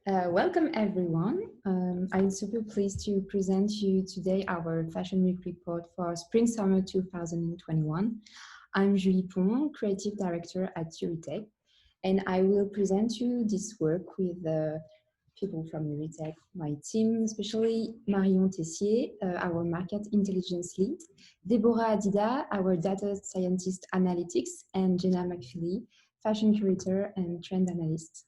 Welcome everyone. I'm super pleased to present you today our Fashion Week report for Spring-Summer 2021. I'm Julie Pont, Creative Director at Heuritech, and I will present you this work with people from Heuritech, my team, especially Marion Tessier, our Market Intelligence Lead, Deborah Adida, our Data Scientist Analytics, and Jenna McFeely, Fashion Curator and Trend Analyst.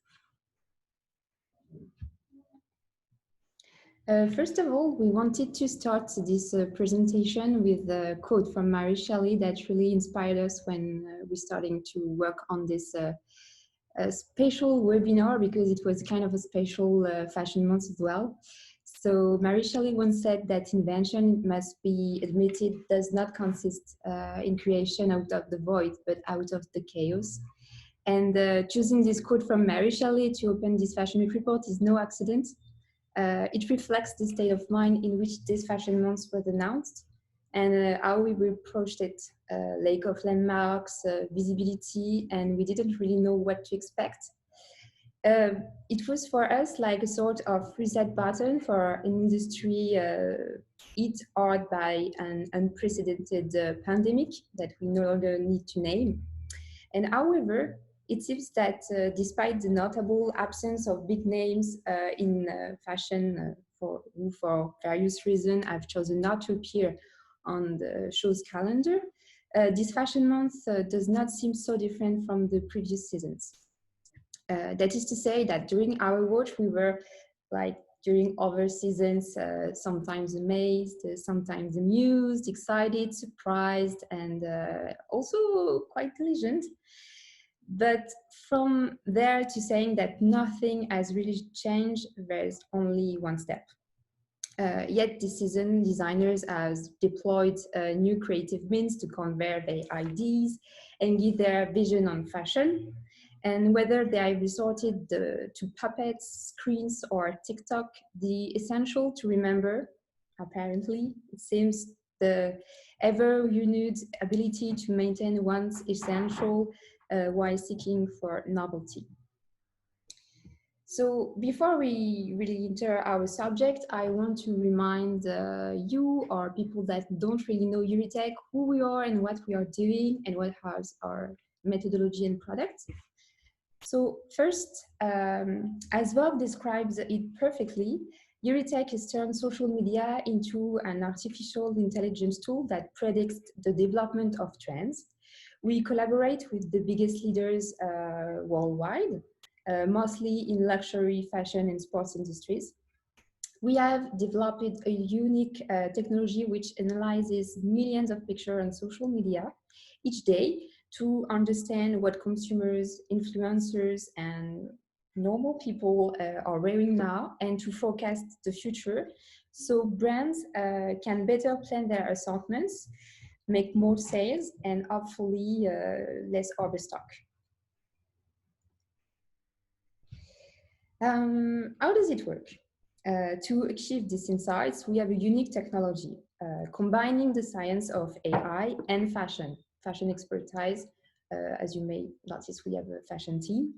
First of all, we wanted to start this presentation with a quote from Mary Shelley that really inspired us when we started to work on this special webinar, because it was kind of a special fashion month as well. So Mary Shelley once said that invention, must be admitted, does not consist in creation out of the void, but out of the chaos. And choosing this quote from Mary Shelley to open this Fashion Week report is no accident. It reflects the state of mind in which this fashion month was announced and how we approached it. Lack of landmarks, visibility, and we didn't really know what to expect. It was for us like a sort of reset button for an industry hit hard by an unprecedented pandemic that we no longer need to name. And however, it seems that despite the notable absence of big names in fashion for various reasons I've chosen not to appear on the show's calendar, this fashion month does not seem so different from the previous seasons. That is to say that during our watch, we were like during other seasons, sometimes amazed, sometimes amused, excited, surprised, and also quite diligent. But from there to saying that nothing has really changed, there's only one step. Yet this season, designers have deployed new creative means to convey their ideas and give their vision on fashion. And whether they have resorted to puppets, screens, or TikTok, the essential to remember, apparently, it seems the ever-renewed ability to maintain one's essential while seeking for novelty. So before we really enter our subject, I want to remind you or people that don't really know Heuritech who we are and what we are doing and what has our methodology and products. So first, as Bob describes it perfectly, Heuritech has turned social media into an artificial intelligence tool that predicts the development of trends. We collaborate with the biggest leaders worldwide, mostly in luxury, fashion, and sports industries. We have developed a unique technology which analyzes millions of pictures on social media each day to understand what consumers, influencers, and normal people are wearing now, and to forecast the future, so brands can better plan their assortments, make more sales, and hopefully less overstock. How does it work? To achieve these insights, we have a unique technology combining the science of AI and fashion expertise. As you may notice, we have a fashion team.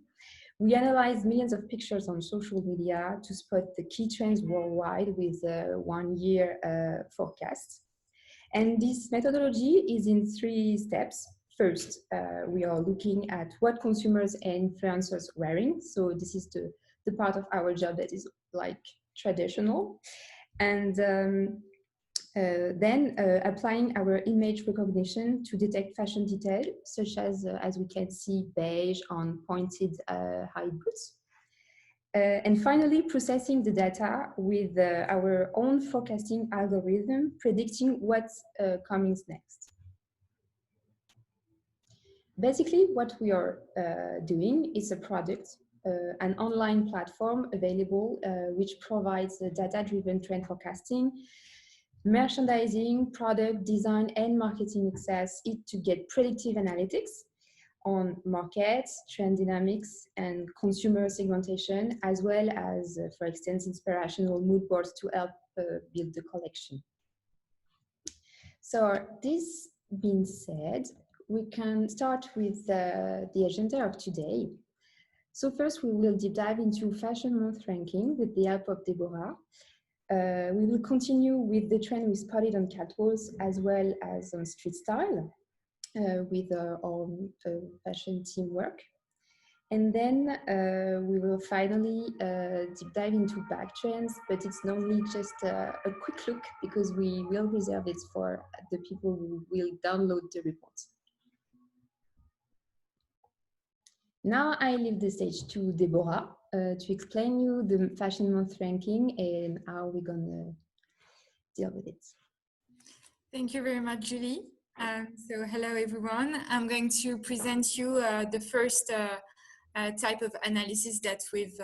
We analyze millions of pictures on social media to spot the key trends worldwide with 1 year forecast. And this methodology is in 3 steps. First, we are looking at what consumers and influencers are wearing. So this is the part of our job that is like traditional. And then applying our image recognition to detect fashion detail, such as we can see, beige on pointed high boots. And finally, processing the data with our own forecasting algorithm, predicting what's coming next. Basically, what we are doing is a product, an online platform available which provides data-driven trend forecasting, merchandising, product design, and marketing access to get predictive analytics on markets, trend dynamics, and consumer segmentation, as well as, for instance, inspirational mood boards to help build the collection. So this being said, we can start with the agenda of today. So first, we will deep dive into Fashion Month ranking with the help of Deborah. We will continue with the trend we spotted on catwalks as well as on street style with our fashion teamwork. And then we will finally deep dive into bag trends, but it's normally just a quick look because we will reserve it for the people who will download the report. Now I leave the stage to Deborah to explain you the Fashion Month ranking and how we're gonna deal with it. Thank you very much, Julie. So hello, everyone. I'm going to present you the first type of analysis that we've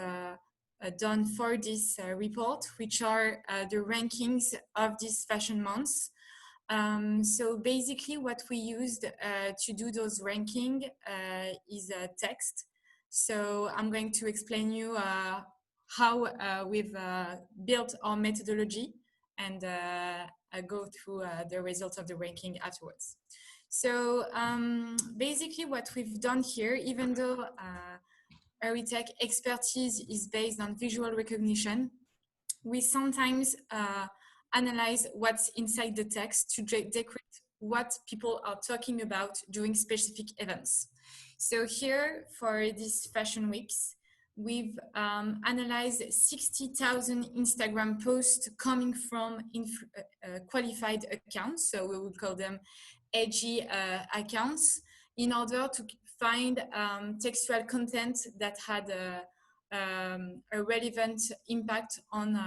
done for this report, which are the rankings of these fashion months. So basically what we used to do those ranking is text. So I'm going to explain you how we've built our methodology and go through the results of the ranking afterwards. So basically what we've done here, even though Heuritech expertise is based on visual recognition, we sometimes analyze what's inside the text to decrypt what people are talking about during specific events. So here for these fashion weeks, we've analyzed 60,000 Instagram posts coming from qualified accounts. So we would call them edgy accounts in order to find textual content that had a relevant impact on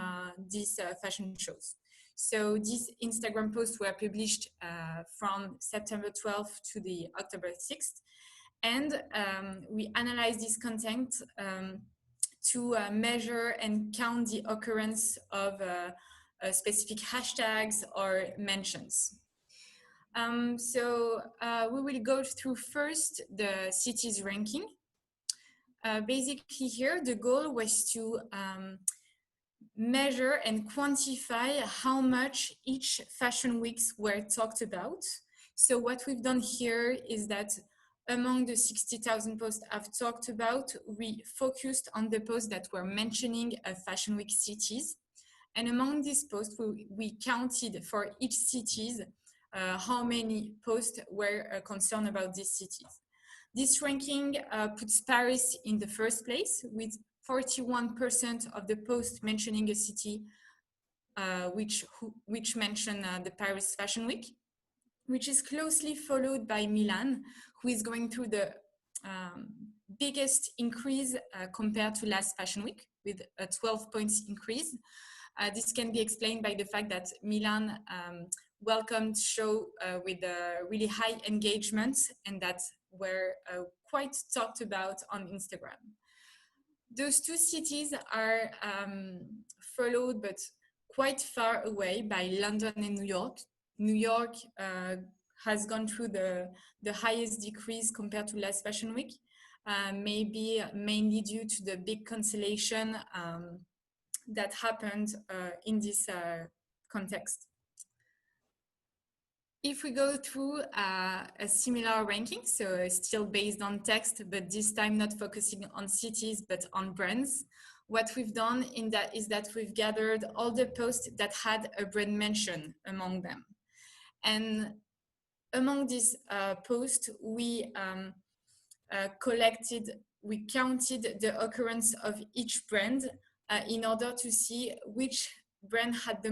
these fashion shows. So these Instagram posts were published from September 12th to the October 6th. And we analyzed this content to measure and count the occurrence of specific hashtags or mentions. So we will go through first the cities ranking. Basically here, the goal was to measure and quantify how much each fashion weeks were talked about. So what we've done here is that among the 60,000 posts I've talked about, we focused on the posts that were mentioning fashion week cities. And among these posts, we counted for each cities how many posts were concerned about these cities. This ranking puts Paris in the first place with 41% of the posts mentioning a city which mention the Paris Fashion Week, which is closely followed by Milan, who is going through the biggest increase compared to last Fashion Week with a 12 points increase. This can be explained by the fact that Milan welcomed show with really high engagement and that were quite talked about on Instagram. Those two cities are followed but quite far away by London and New York. New York has gone through the highest decrease compared to last Fashion Week, maybe mainly due to the big cancellation that happened in this context. If we go through a similar ranking, so still based on text, but this time not focusing on cities, but on brands, what we've done is that we've gathered all the posts that had a brand mention among them. And among these posts, we counted the occurrence of each brand in order to see which brand had the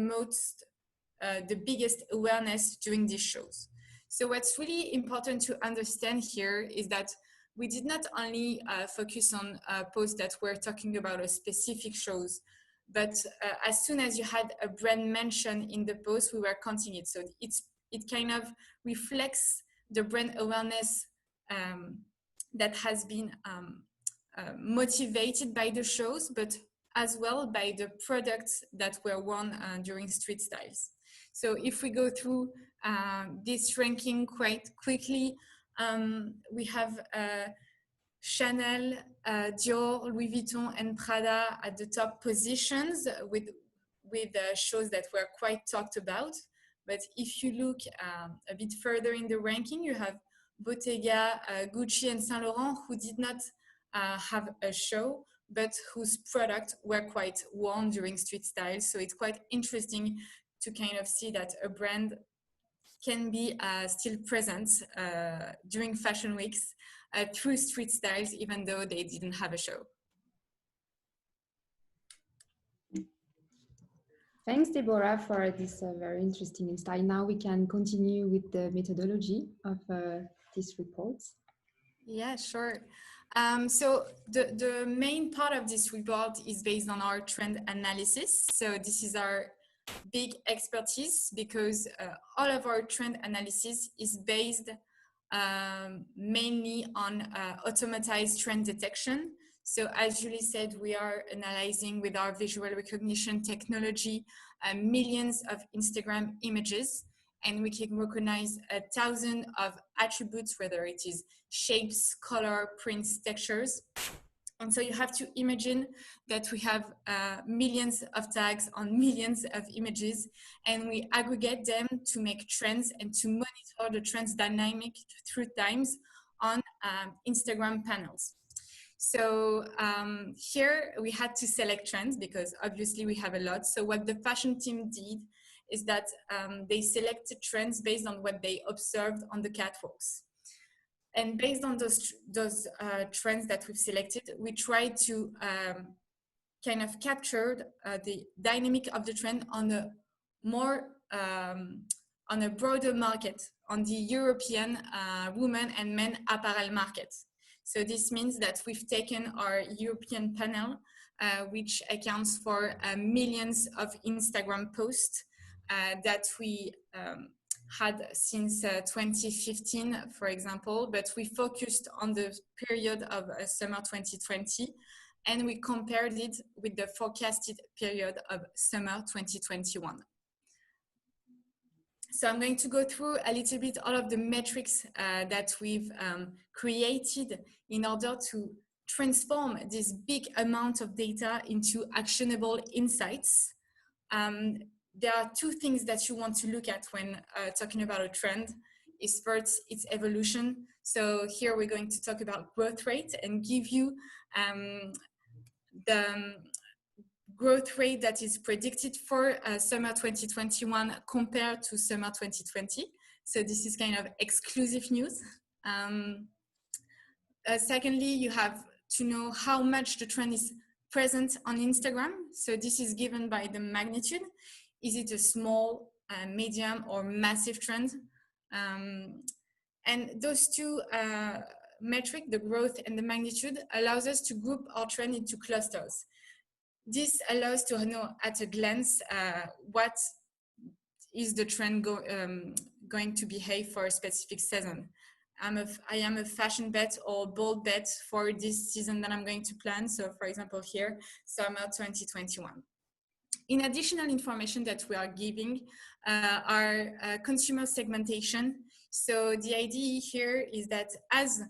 biggest awareness during these shows. So what's really important to understand here is that we did not only focus on posts that were talking about a specific shows, but as soon as you had a brand mention in the post, we were counting it. So it kind of reflects the brand awareness that has been motivated by the shows, but as well by the products that were worn during street styles. So if we go through this ranking quite quickly, we have Chanel, Dior, Louis Vuitton, and Prada at the top positions with shows that were quite talked about. But if you look a bit further in the ranking, you have Bottega, Gucci, and Saint Laurent, who did not have a show, but whose product were quite worn during street style. So it's quite interesting to kind of see that a brand can be still present during fashion weeks through street styles, even though they didn't have a show. Thanks, Deborah, for this very interesting insight. Now we can continue with the methodology of this report. Yeah, sure. So the main part of this report is based on our trend analysis. So this is our big expertise, because all of our trend analysis is based mainly on automatized trend detection. So as Julie said, we are analyzing with our visual recognition technology millions of Instagram images, and we can recognize 1,000 of attributes, whether it is shapes, color, prints, textures. And so you have to imagine that we have millions of tags on millions of images, and we aggregate them to make trends and to monitor the trends dynamic through times on Instagram panels. So here we had to select trends because obviously we have a lot. So what the fashion team did is that they selected trends based on what they observed on the catwalks. And based on those trends that we've selected, we tried to kind of capture the dynamic of the trend on a more, on a broader market, on the European women and men apparel market. So this means that we've taken our European panel, which accounts for millions of Instagram posts that we had since 2015, for example, but we focused on the period of summer 2020, and we compared it with the forecasted period of summer 2021. So I'm going to go through a little bit all of the metrics that we've created in order to transform this big amount of data into actionable insights. There are two things that you want to look at when talking about a trend. Is first its evolution. So here we're going to talk about growth rate and give you the growth rate that is predicted for summer 2021 compared to summer 2020. So this is kind of exclusive news. Secondly, you have to know how much the trend is present on Instagram. So this is given by the magnitude. Is it a small, medium, or massive trend? And those two metrics, the growth and the magnitude, allows us to group our trend into clusters. This allows to know at a glance what is the trend going to behave for a specific season. I am a fashion bet or bold bet for this season that I'm going to plan. So for example here, summer 2021. In additional information that we are giving are consumer segmentation. So the idea here is that as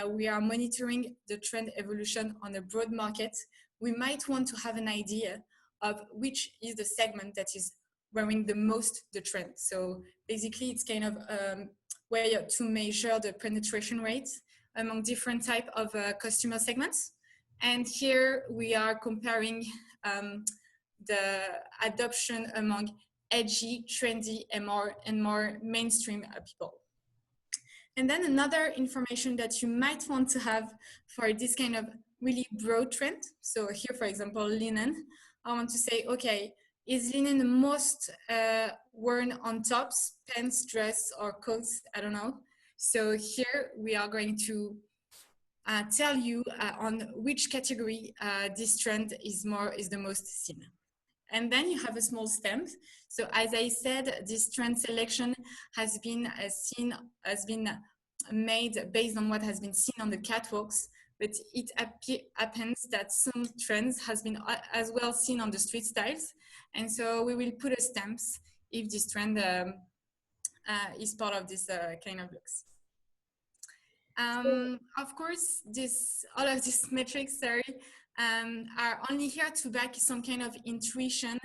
we are monitoring the trend evolution on a broad market, we might want to have an idea of which is the segment that is wearing the most the trend. So basically it's kind of a way to measure the penetration rate among different type of customer segments. And here we are comparing the adoption among edgy, trendy, and more mainstream people. And then another information that you might want to have for this kind of really broad trend. So here, for example, linen, I want to say, okay, is linen the most worn on tops, pants, dress, or coats? I don't know. So here we are going to tell you on which category this trend is the most seen. And then you have a small stamp. So as I said, this trend selection has been made based on what has been seen on the catwalks, but it happens that some trends has been as well seen on the street styles. And so we will put a stamps if this trend is part of this kind of looks. Of course, all of these metrics, are only here to back some kind of intuition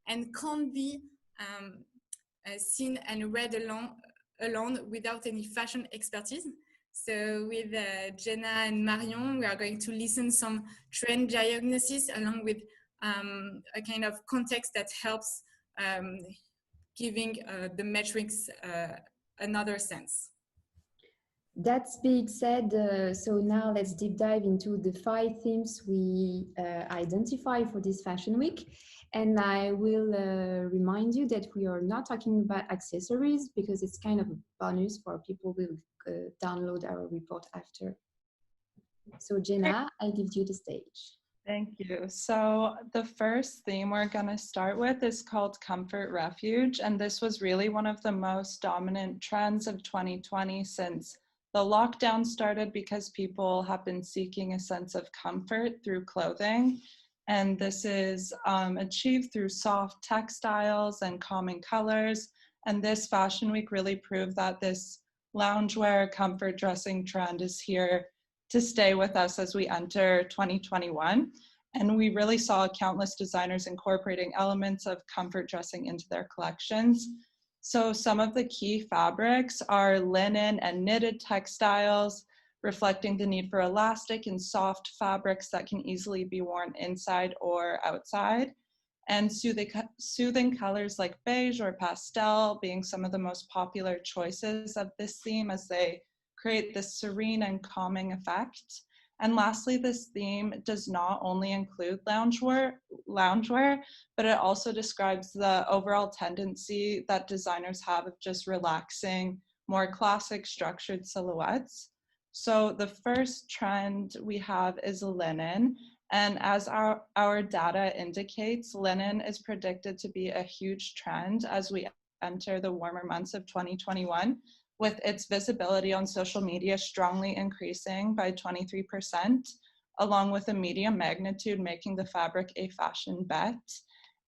and can't be seen and read alone without any fashion expertise. So with Jenna and Marion, we are going to listen some trend diagnosis along with a kind of context that helps giving the metrics another sense. That being said, so now let's deep dive into the 5 themes we identify for this fashion week. And I will remind you that we are not talking about accessories because it's kind of a bonus for people who will download our report after. So Jenna, I give you the stage. Thank you. So the first theme we're going to start with is called Comfort Refuge. And this was really one of the most dominant trends of 2020 since the lockdown started, because people have been seeking a sense of comfort through clothing. And this is achieved through soft textiles and calming colors. And this fashion week really proved that this loungewear comfort dressing trend is here to stay with us as we enter 2021. And we really saw countless designers incorporating elements of comfort dressing into their collections. So some of the key fabrics are linen and knitted textiles, reflecting the need for elastic and soft fabrics that can easily be worn inside or outside. And soothing colors like beige or pastel being some of the most popular choices of this theme, as they create this serene and calming effect. And lastly, this theme does not only include loungewear, but it also describes the overall tendency that designers have of just relaxing, more classic structured silhouettes. So the first trend we have is linen. And as our data indicates, linen is predicted to be a huge trend as we enter the warmer months of 2021, with its visibility on social media strongly increasing by 23%, along with a medium magnitude making the fabric a fashion bet.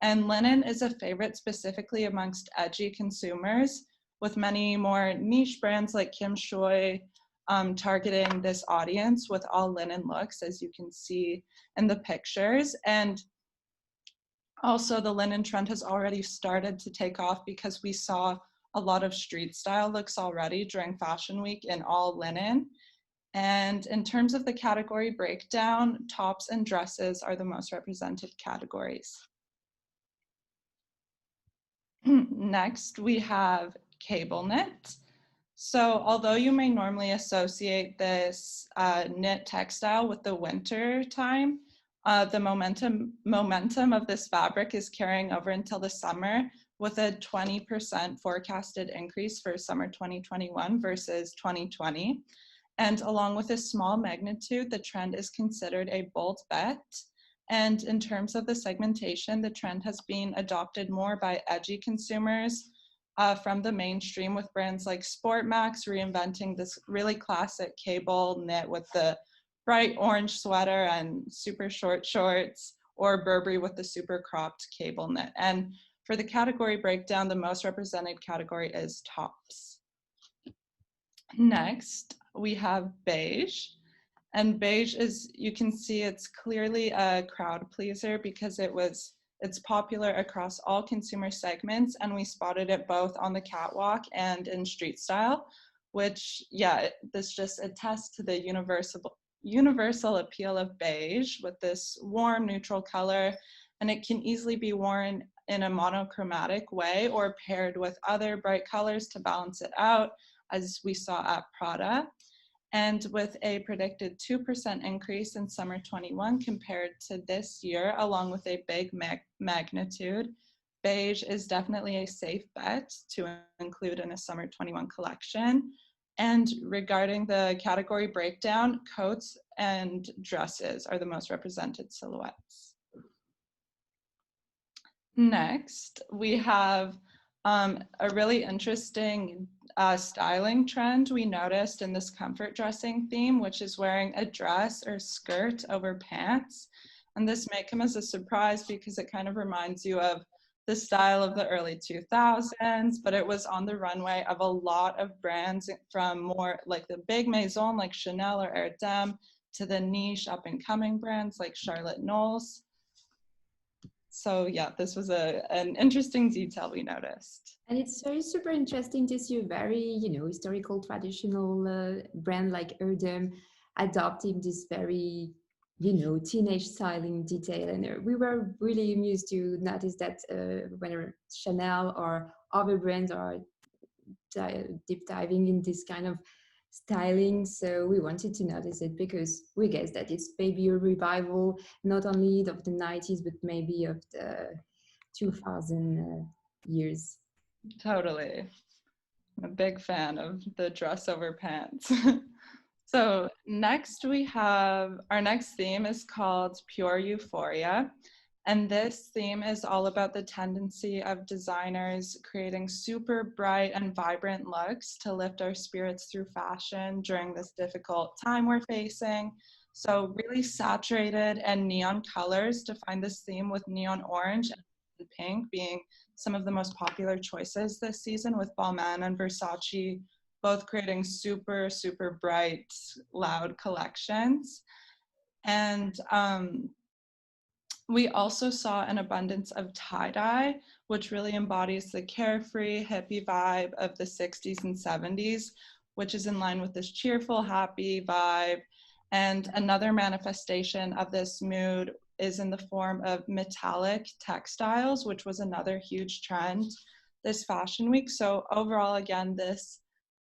And linen is a favorite specifically amongst edgy consumers, with many more niche brands like Kim Shui targeting this audience with all linen looks, as you can see in the pictures. And also the linen trend has already started to take off because we saw a lot of street style looks already during Fashion Week in all linen. And in terms of the category breakdown, tops and dresses are the most represented categories. Next, we have cable knit. So although you may normally associate this knit textile with the winter time, the momentum of this fabric is carrying over until the summer, with a 20% forecasted increase for summer 2021 versus 2020. And along with a small magnitude, the trend is considered a bold bet. And in terms of the segmentation, the trend has been adopted more by edgy consumers from the mainstream, with brands like Sport Max reinventing this really classic cable knit with the bright orange sweater and super short shorts, or Burberry with the super cropped cable knit. And for the category breakdown, the most represented category is tops. Next, we have beige. And beige is, you can see it's clearly a crowd pleaser because it's popular across all consumer segments, and we spotted it both on the catwalk and in street style, which, yeah, this just attests to the universal appeal of beige with this warm, neutral color, and it can easily be worn in a monochromatic way or paired with other bright colors to balance it out, as we saw at Prada. And with a predicted 2% increase in summer 21 compared to this year, along with a big magnitude, beige is definitely a safe bet to include in a summer 21 collection. And regarding the category breakdown, coats and dresses are the most represented silhouettes. Next, we have a really interesting styling trend we noticed in this comfort dressing theme, which is wearing a dress or skirt over pants. And this may come as a surprise because it kind of reminds you of the style of the early 2000s, but it was on the runway of a lot of brands, from more like the big maison like Chanel or Erdem to the niche up and coming brands like Charlotte Knowles. So yeah, this was an interesting detail we noticed. And it's very super interesting to see a very, historical, traditional brand like Erdem adopting this very, teenage styling detail. And we were really amused to notice that when Chanel or other brands are deep diving in this kind of styling. So we wanted to notice it because we guess that it's maybe a revival, not only of the 90s, but maybe of the 2000 years. Totally. I'm a big fan of the dress over pants. So next we have, our next theme is called Pure Euphoria. And this theme is all about the tendency of designers creating super bright and vibrant looks to lift our spirits through fashion during this difficult time we're facing. So really saturated and neon colors define this theme, with neon orange and pink being some of the most popular choices this season, with Balmain and Versace both creating super, super bright, loud collections. And we also saw an abundance of tie-dye, which really embodies the carefree, hippie vibe of the 60s and 70s, which is in line with this cheerful, happy vibe. And another manifestation of this mood is in the form of metallic textiles, which was another huge trend this fashion week. So overall, again, this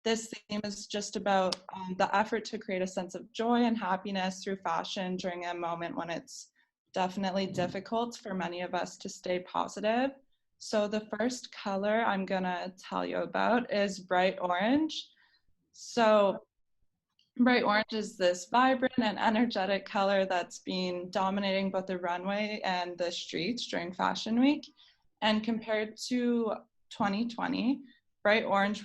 theme is just about the effort to create a sense of joy and happiness through fashion during a moment when it's definitely difficult for many of us to stay positive. So the first color I'm gonna tell you about is bright orange. So bright orange is this vibrant and energetic color that's been dominating both the runway and the streets during Fashion Week. And compared to 2020, bright orange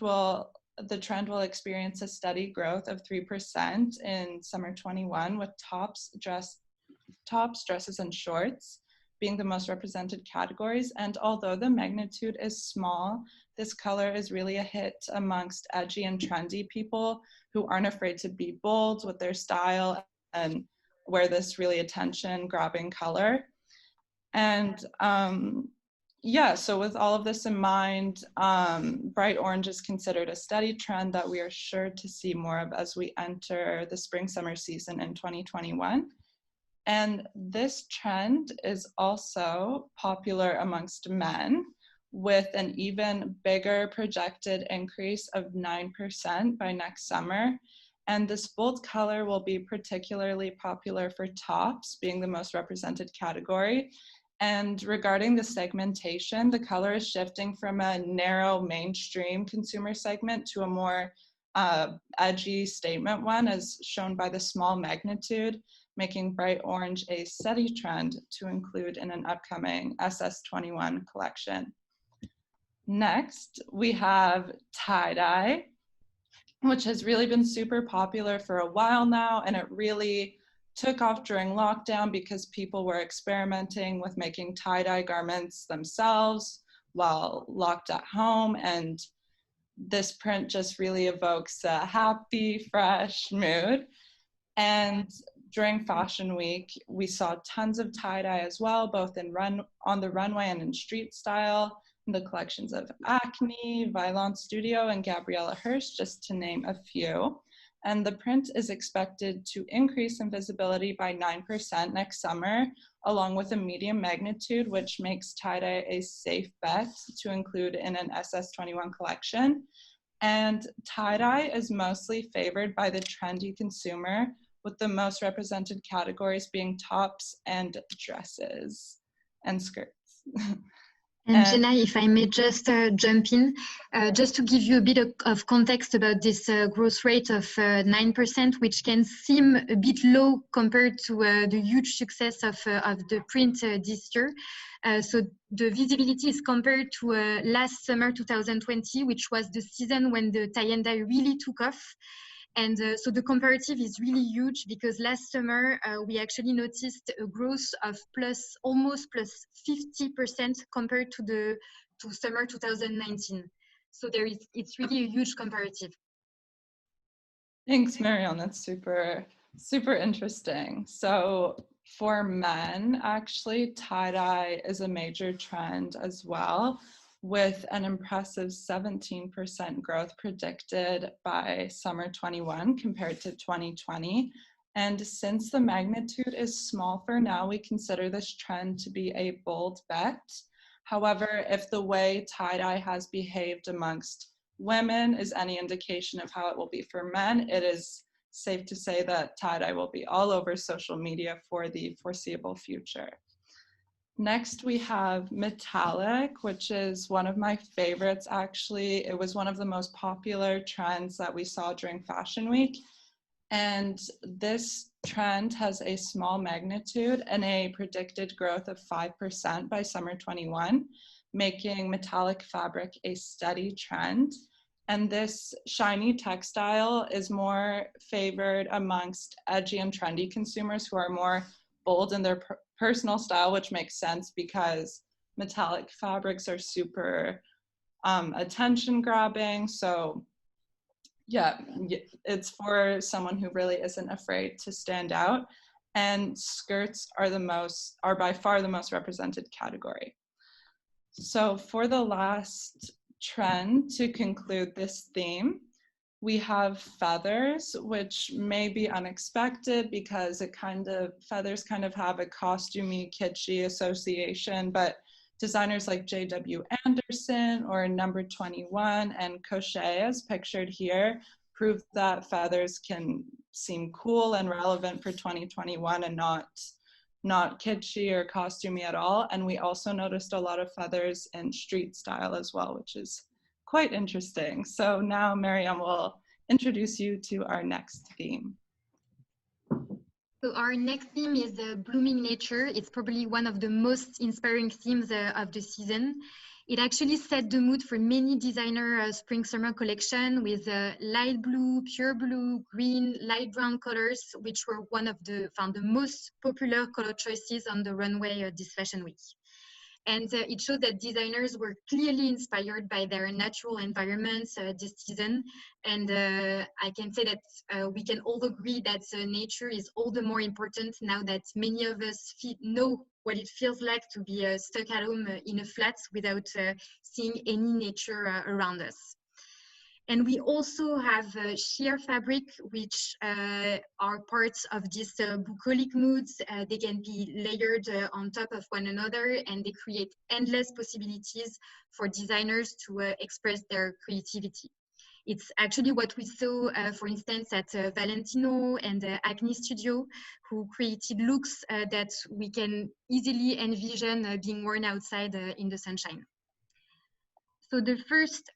the trend will experience a steady growth of 3% in summer 21, with tops, dresses, and shorts being the most represented categories. And although the magnitude is small, this color is really a hit amongst edgy and trendy people who aren't afraid to be bold with their style and wear this really attention-grabbing color. And so with all of this in mind, bright orange is considered a steady trend that we are sure to see more of as we enter the spring-summer season in 2021. And this trend is also popular amongst men, with an even bigger projected increase of 9% by next summer. And this bold color will be particularly popular for tops, being the most represented category. And regarding the segmentation, the color is shifting from a narrow mainstream consumer segment to a more edgy statement one, as shown by the small magnitude, making bright orange a steady trend to include in an upcoming SS21 collection. Next, we have tie-dye, which has really been super popular for a while now, and it really took off during lockdown because people were experimenting with making tie-dye garments themselves while locked at home, and this print just really evokes a happy, fresh mood. And during Fashion Week, we saw tons of tie-dye as well, both on the runway and in street style, in the collections of Acne, Violent Studio, and Gabriella Hirst, just to name a few. And the print is expected to increase in visibility by 9% next summer, along with a medium magnitude, which makes tie-dye a safe bet to include in an SS21 collection. And tie-dye is mostly favored by the trendy consumer, with the most represented categories being tops and dresses and skirts. And Jenna, if I may just jump in, just to give you a bit of context about this growth rate of 9%, which can seem a bit low compared to the huge success of the print this year. So the visibility is compared to last summer 2020, which was the season when the tie-and-dye really took off. And so the comparative is really huge, because last summer we actually noticed a growth of almost plus 50% compared to summer 2019. So it's really a huge comparative. Thanks, Marion. That's super, super interesting. So For men, actually, tie-dye is a major trend as well, with an impressive 17% growth predicted by summer 21 compared to 2020. And since the magnitude is small for now, we consider this trend to be a bold bet. However, if the way tie-dye has behaved amongst women is any indication of how it will be for men, it is safe to say that tie-dye will be all over social media for the foreseeable future. Next, we have metallic, which is one of my favorites, actually. It was one of the most popular trends that we saw during Fashion Week. And this trend has a small magnitude and a predicted growth of 5% by summer 21, making metallic fabric a steady trend. And this shiny textile is more favored amongst edgy and trendy consumers who are more bold in their personal style, which makes sense because metallic fabrics are super attention grabbing. So yeah, it's for someone who really isn't afraid to stand out. And skirts are by far the most represented category. So for the last trend to conclude this theme, we have feathers, which may be unexpected because feathers kind of have a costumey, kitschy association, but designers like J.W. Anderson or Number 21 and Cochet, as pictured here, prove that feathers can seem cool and relevant for 2021 and not kitschy or costumey at all. And we also noticed a lot of feathers in street style as well, which is quite interesting. So now Miriam will introduce you to our next theme. So our next theme is blooming nature. It's probably one of the most inspiring themes of the season. It actually set the mood for many designer spring-summer collection with light blue, pure blue, green, light brown colors, which were one of the most popular color choices on the runway this fashion week. And it showed that designers were clearly inspired by their natural environments this season. And I can say that we can all agree that nature is all the more important now that many of us know what it feels like to be stuck at home in a flat without seeing any nature around us. And we also have sheer fabric, which are parts of these bucolic moods. They can be layered on top of one another, and they create endless possibilities for designers to express their creativity. It's actually what we saw, for instance, at Valentino and Acne Studio, who created looks that we can easily envision being worn outside in the sunshine. So the first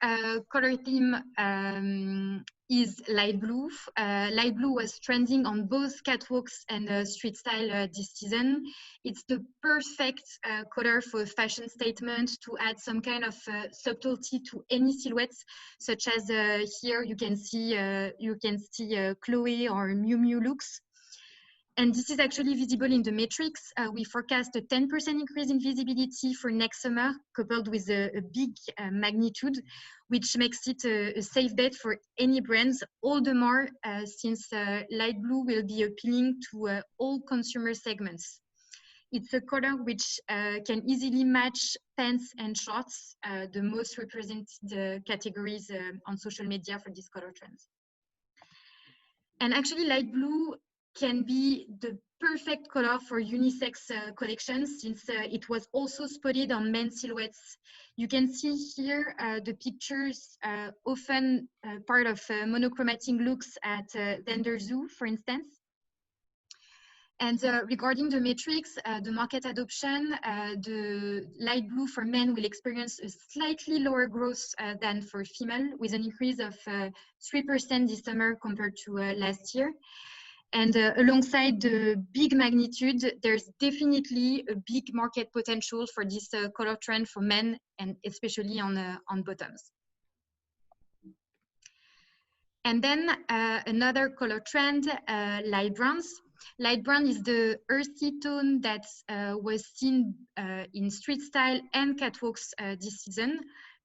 color theme is light blue. Light blue was trending on both catwalks and street style this season. It's the perfect color for a fashion statement to add some kind of subtlety to any silhouettes, such as here you can see Chloe or Miu Miu looks. And this is actually visible in the matrix. We forecast a 10% increase in visibility for next summer, coupled with a big magnitude, which makes it a safe bet for any brands, all the more since light blue will be appealing to all consumer segments. It's a color which can easily match pants and shorts, the most represented categories on social media for this color trends. And actually light blue can be the perfect color for unisex collections since it was also spotted on men's silhouettes. You can see here the pictures, often part of monochromatic looks at Vendor Zoo, for instance. And regarding the matrix, the market adoption, the light blue for men will experience a slightly lower growth than for female, with an increase of 3% this summer compared to last year. And alongside the big magnitude, there's definitely a big market potential for this color trend for men, and especially on bottoms. And then another color trend, light browns. Light brown is the earthy tone that was seen in street style and catwalks this season.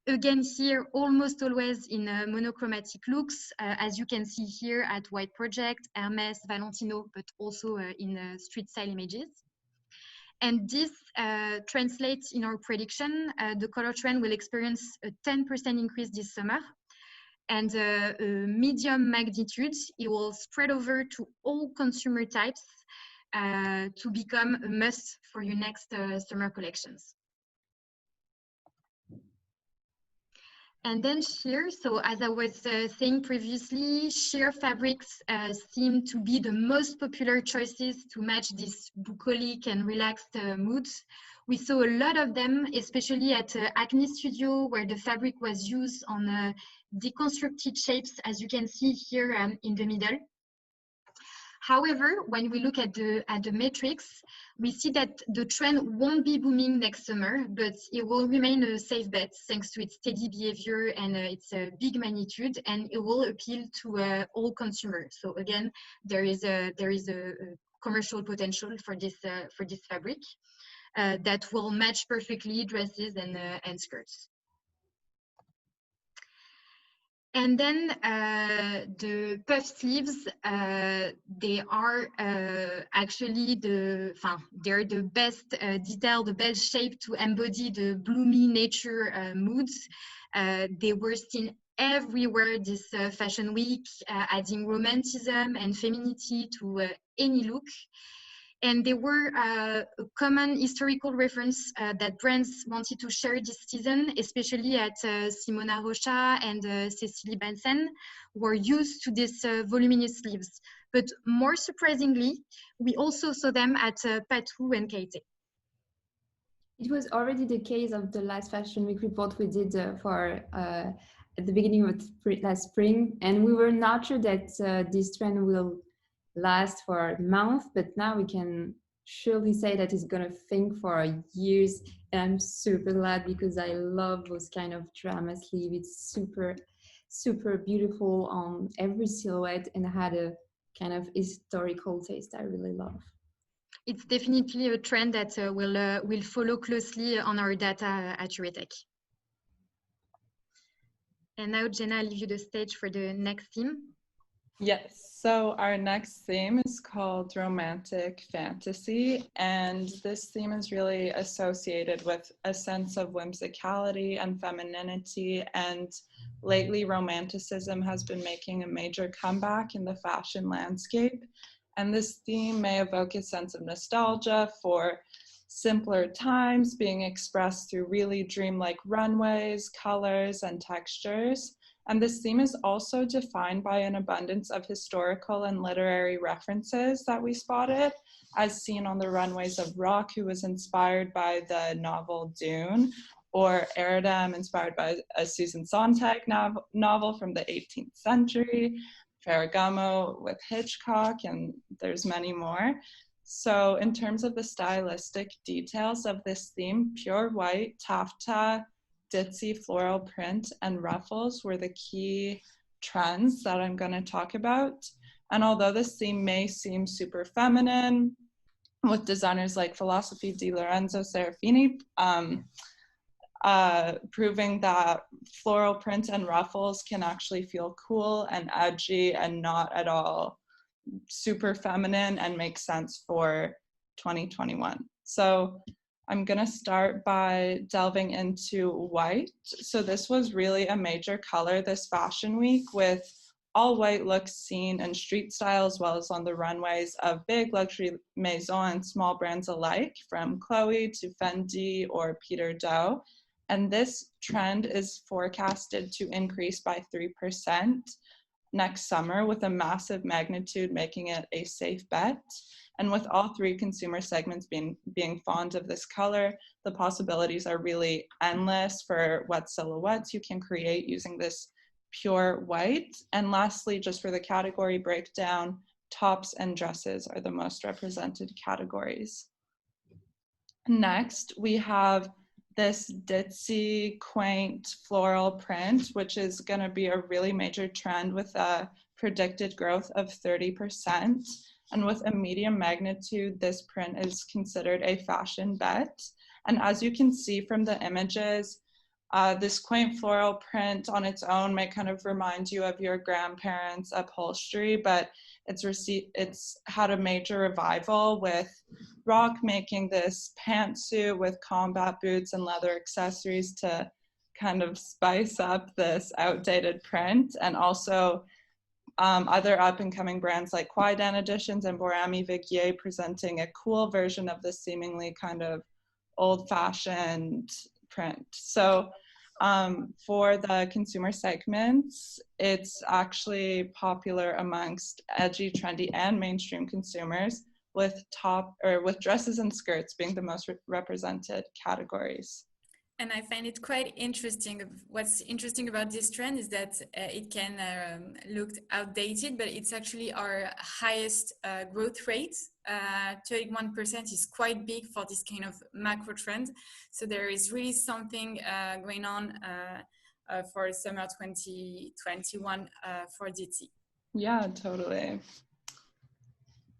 Again, here, almost always in monochromatic looks, as you can see here at White Project, Hermes, Valentino, but also in street style images. And this translates in our prediction. The color trend will experience a 10% increase this summer. And a medium magnitude, it will spread over to all consumer types to become a must for your next summer collections. And then sheer, so as I was saying previously, sheer fabrics seem to be the most popular choices to match this bucolic and relaxed moods. We saw a lot of them, especially at Acne Studio, where the fabric was used on deconstructed shapes, as you can see here in the middle. However, when we look at the metrics, we see that the trend won't be booming next summer, but it will remain a safe bet thanks to its steady behavior and its big magnitude, and it will appeal to all consumers. So again, there is a commercial potential for this fabric that will match perfectly dresses and skirts. And then the puff sleeves, they are actually they're the best detail, the best shape to embody the bloomy nature moods. They were seen everywhere this fashion week, adding romanticism and femininity to any look. And they were a common historical reference that brands wanted to share this season, especially at Simona Rocha and Cecily Benson, were used to these voluminous sleeves. But more surprisingly, we also saw them at Patou and Kaite. It was already the case of the last Fashion Week report we did at the beginning of last spring, and we were not sure that this trend will last for a month, but now we can surely say that it's gonna think for years, and I'm super glad because I love those kind of drama sleeve. It's super beautiful on every silhouette and had a kind of historical taste I really love. It's definitely a trend that will follow closely on our data at Heuritech. And now, Jenna, I'll leave you the stage for the next theme. Yes, so our next theme is called Romantic Fantasy, and this theme is really associated with a sense of whimsicality and femininity, and lately romanticism has been making a major comeback in the fashion landscape, and this theme may evoke a sense of nostalgia for simpler times being expressed through really dreamlike runways, colors, and textures. And this theme is also defined by an abundance of historical and literary references that we spotted, as seen on the runways of Rock, who was inspired by the novel Dune, or Eridem, inspired by a Susan Sontag novel from the 18th century, Ferragamo with Hitchcock, and there's many more. So in terms of the stylistic details of this theme, pure white, taffeta, ditzy floral print, and ruffles were the key trends that I'm going to talk about. And although this theme may seem super feminine, with designers like Philosophy di Lorenzo Serafini proving that floral print and ruffles can actually feel cool and edgy and not at all super feminine and make sense for 2021. So I'm going to start by delving into white. So this was really a major color this fashion week, with all white looks seen in street style as well as on the runways of big luxury maison and small brands alike, from Chloe to Fendi or Peter Doe. And this trend is forecasted to increase by 3% next summer, with a massive magnitude making it a safe bet. And with all three consumer segments being fond of this color, the possibilities are really endless for what silhouettes you can create using this pure white. And lastly, just for the category breakdown, tops and dresses are the most represented categories. Next, we have this ditzy, quaint floral print, which is going to be a really major trend with a predicted growth of 30%. And with a medium magnitude, this print is considered a fashion bet. And as you can see from the images, This quaint floral print on its own may kind of remind you of your grandparents' upholstery, but it's had a major revival with Rock making this pantsuit with combat boots and leather accessories to kind of spice up this outdated print, and also other up-and-coming brands like Kwaidan Editions and Borami Vigier presenting a cool version of this seemingly kind of old-fashioned print. So for the consumer segments, it's actually popular amongst edgy, trendy, and mainstream consumers, with dresses and skirts being the most represented categories. And I find it quite interesting. What's interesting about this trend is that it can look outdated, but it's actually our highest growth rate. 31% is quite big for this kind of macro trend. So there is really something going on for summer 2021 for DT. Yeah, totally.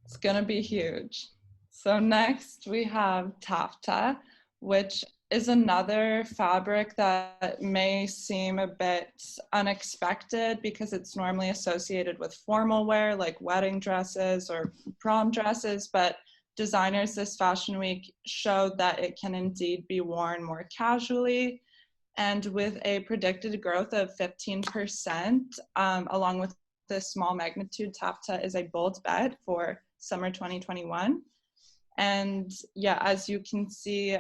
It's gonna be huge. So next we have taffeta, which is another fabric that may seem a bit unexpected because it's normally associated with formal wear like wedding dresses or prom dresses, but designers this fashion week showed that it can indeed be worn more casually. And with a predicted growth of 15%, along with the small magnitude, taffeta is a bold bet for summer 2021. And yeah, as you can see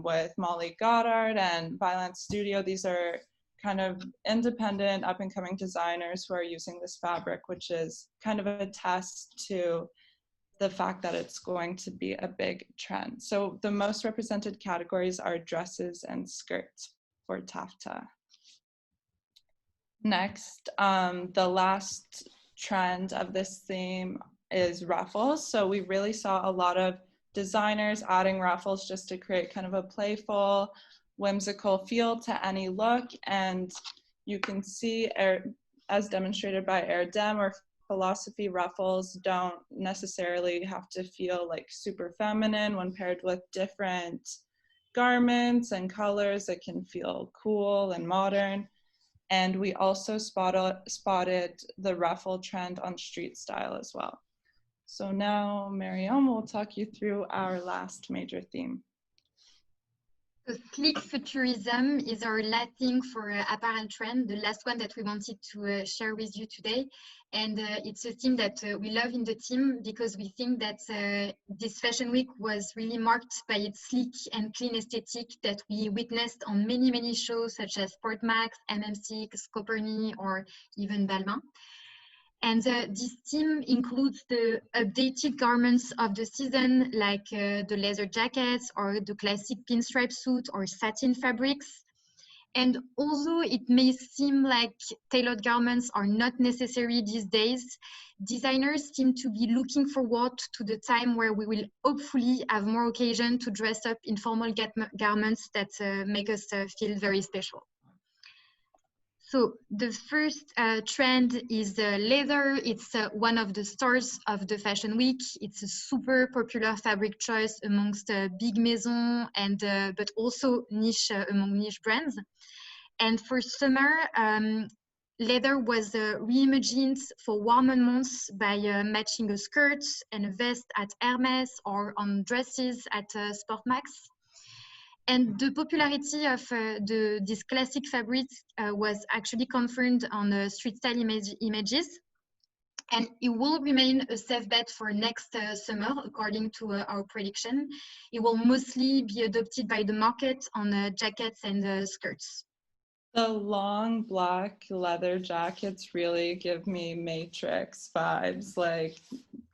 with Molly Goddard and Violent Studio, these are kind of independent up-and-coming designers who are using this fabric, which is kind of a test to the fact that it's going to be a big trend. So the most represented categories are dresses and skirts for taffeta. Next, the last trend of this theme is ruffles. So we really saw a lot of designers adding ruffles just to create kind of a playful, whimsical feel to any look. And you can see, as demonstrated by Erdem or Philosophy, ruffles don't necessarily have to feel like super feminine when paired with different garments and colors. It can feel cool and modern. And we also spotted the ruffle trend on street style as well. So now Mariam will talk you through our last major theme. So sleek futurism is our last thing for apparel trend, the last one that we wanted to share with you today. And it's a theme that we love in the team because we think that this fashion week was really marked by its sleek and clean aesthetic that we witnessed on many, many shows such as Sportmax, MM6, Coperni, or even Balmain. And this theme includes the updated garments of the season, like the leather jackets or the classic pinstripe suit or satin fabrics. And although it may seem like tailored garments are not necessary these days, designers seem to be looking forward to the time where we will hopefully have more occasion to dress up in formal garments that make us feel very special. So the first trend is leather. It's one of the stars of the fashion week. It's a super popular fabric choice amongst big maisons and but also niche among niche brands. And for summer, leather was reimagined for warmer months by matching a skirt and a vest at Hermes or on dresses at Sportmax. And the popularity of this classic fabric was actually confirmed on street style images. And it will remain a safe bet for next summer, according to our prediction. It will mostly be adopted by the market on jackets and skirts. The long black leather jackets really give me Matrix vibes, like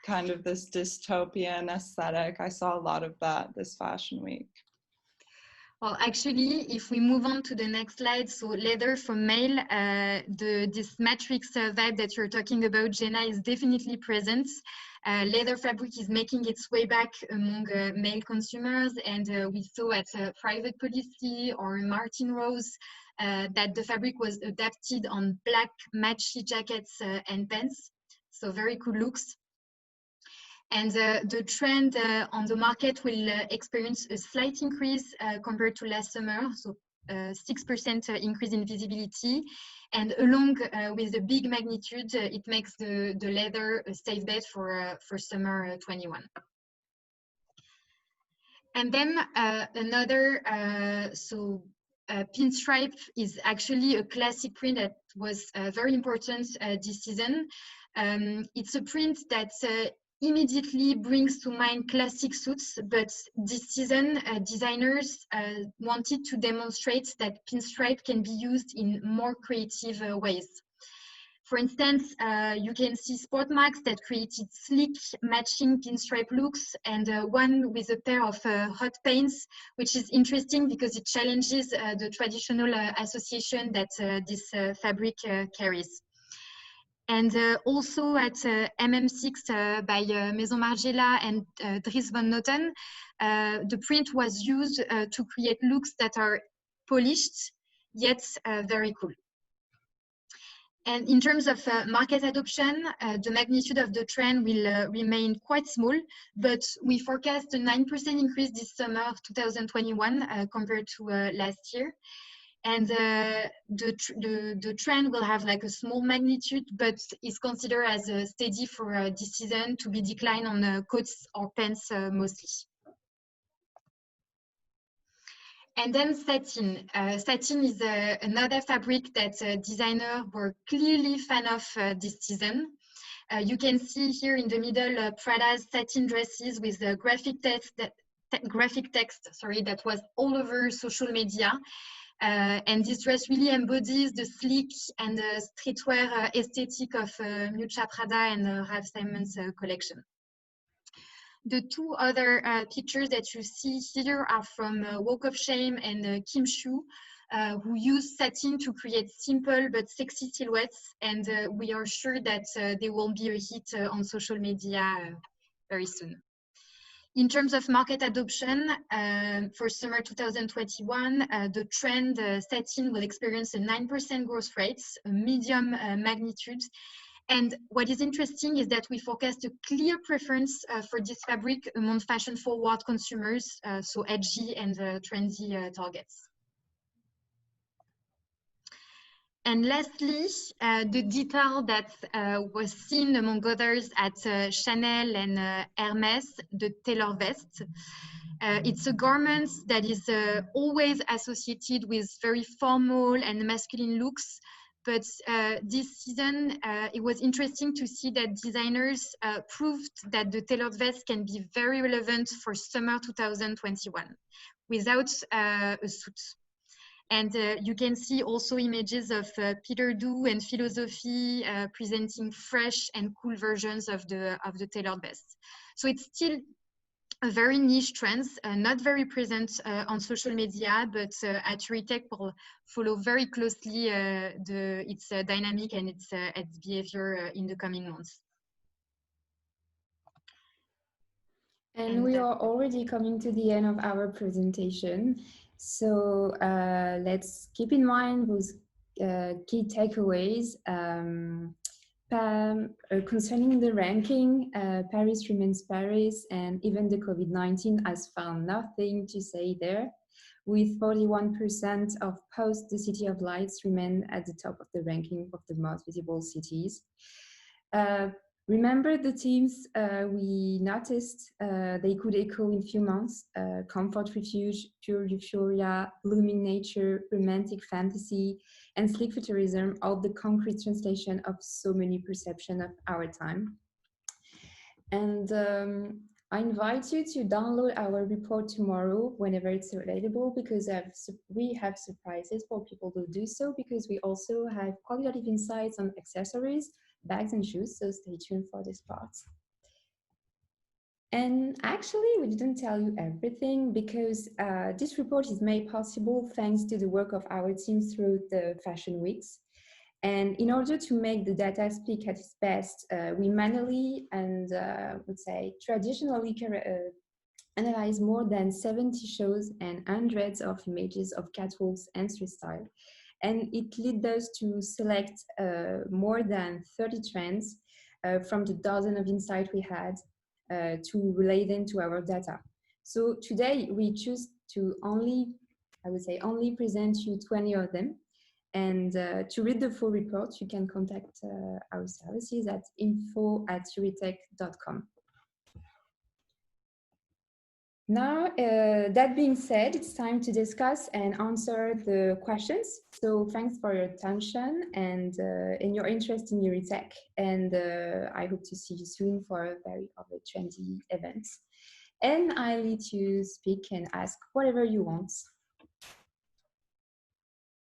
kind of this dystopian aesthetic. I saw a lot of that this fashion week. Well, actually, if we move on to the next slide, so leather for male, this matrix vibe that you're talking about, Jenna, is definitely present. Leather fabric is making its way back among male consumers, and we saw at Private Policy or Martin Rose that the fabric was adapted on black matchy jackets and pants, so very cool looks. And the trend on the market will experience a slight increase compared to last summer. So 6% increase in visibility. And along with the big magnitude, it makes the leather a safe bet for summer 21. And then another, pinstripe is actually a classic print that was very important this season. It's a print that immediately brings to mind classic suits, but this season designers wanted to demonstrate that pinstripe can be used in more creative ways. For instance, you can see sport marks that created sleek matching pinstripe looks, and one with a pair of hot paints, which is interesting because it challenges the traditional association that this fabric carries. And also at MM6 by Maison Margiela and Dries van Noten, the print was used to create looks that are polished, yet very cool. And in terms of market adoption, the magnitude of the trend will remain quite small, but we forecast a 9% increase this summer of 2021 compared to last year. And the trend will have like a small magnitude, but is considered as steady for this season, to be declined on coats or pants mostly. And then satin. Satin is another fabric that designers were clearly fan of this season. You can see here in the middle Prada's satin dresses with the graphic text that was all over social media. And this dress really embodies the sleek and streetwear aesthetic of Miuccia Prada and Ralph Simon's collection. The two other pictures that you see here are from Walk of Shame and Kim Shu, who use satin to create simple but sexy silhouettes, and we are sure that they will be a hit on social media very soon. In terms of market adoption, for summer 2021, the trend satin will experience a 9% growth rate, a medium magnitude. And what is interesting is that we forecast a clear preference for this fabric among fashion-forward consumers, so edgy and trendy targets. And lastly, the detail that was seen among others at Chanel and Hermes, the tailor vest. It's a garment that is always associated with very formal and masculine looks. But this season, it was interesting to see that designers proved that the tailored vest can be very relevant for summer 2021 without a suit. And you can see also images of Peter Du and Philosophy presenting fresh and cool versions of the tailored vest. So it's still a very niche trend, not very present on social media, but at Heuritech will follow very closely its dynamic and its behavior in the coming months. And we are already coming to the end of our presentation. So let's keep in mind those key takeaways. Concerning the ranking, Paris remains Paris, and even the COVID-19 has found nothing to say there. With 41% of posts, the City of Lights remain at the top of the ranking of the most visible cities. Remember the themes we noticed, they could echo in few months: comfort refuge, pure euphoria, blooming nature, romantic fantasy, and sleek futurism, all the concrete translation of so many perceptions of our time. And I invite you to download our report tomorrow whenever it's available, because we have surprises for people to do so, because we also have qualitative insights on accessories, bags and shoes, so stay tuned for this part. And actually, we didn't tell you everything, because this report is made possible thanks to the work of our team through the fashion weeks. And in order to make the data speak at its best, we manually and would say traditionally analyze more than 70 shows and hundreds of images of catwalks and street style. And it led us to select more than 30 trends from the dozen of insights we had to relay them to our data. So today we choose to only I would say, only present you 20 of them. And to read the full report, you can contact our services at info@heuritech.com. Now, that being said, it's time to discuss and answer the questions. So thanks for your attention and your interest in Heuritech. And I hope to see you soon for a very other trendy event. And I let you speak and ask whatever you want.